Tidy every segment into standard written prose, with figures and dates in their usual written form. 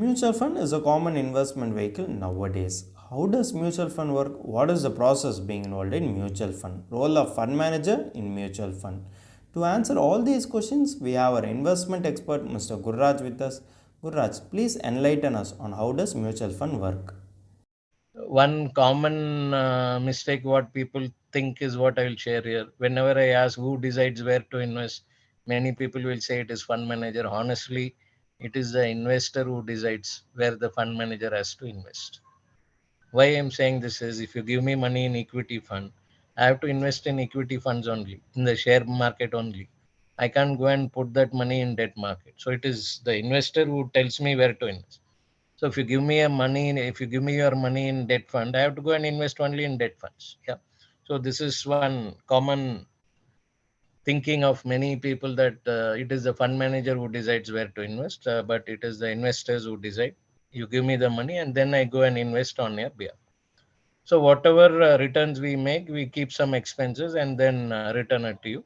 Mutual fund is a common investment vehicle nowadays. How does mutual fund work? What is the process being involved in mutual fund? Role of fund manager in mutual fund. To answer all these questions, we have our investment expert Mr. Gurraj with us. Gurraj, please enlighten us on how does mutual fund work. One common mistake what people think is what I will share here. Whenever I ask who decides where to invest, many people will say it is fund manager. Honestly, it is the investor who decides where the fund manager has to invest. Why I'm saying this is, if you give me money in equity fund, I have to invest in equity funds only, in the share market only. I can't go and put that money in debt market. So it is the investor who tells me where to invest. So if you give me your money in debt fund, I have to go and invest only in debt funds. Yeah. So this is one common thinking of many people, that it is the fund manager who decides where to invest, but it is the investors who decide. You give me the money and then I go and invest on your behalf. So whatever returns we make, we keep some expenses and then return it to you.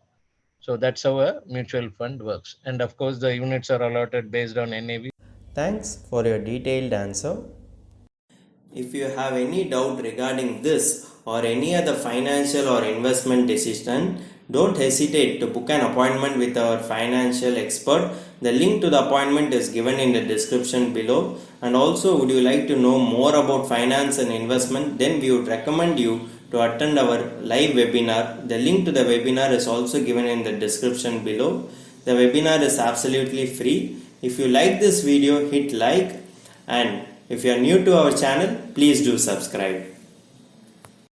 So that's how a mutual fund works. And of course, the units are allotted based on NAV. Thanks for your detailed answer. If you have any doubt regarding this or any other financial or investment decision, don't hesitate to book an appointment with our financial expert. The link to the appointment is given in the description below. And also, would you like to know more about finance and investment? Then we would recommend you to attend our live webinar. The link to the webinar is also given in the description below. The webinar is absolutely free. If you like this video, hit like, and if you are new to our channel, please do subscribe.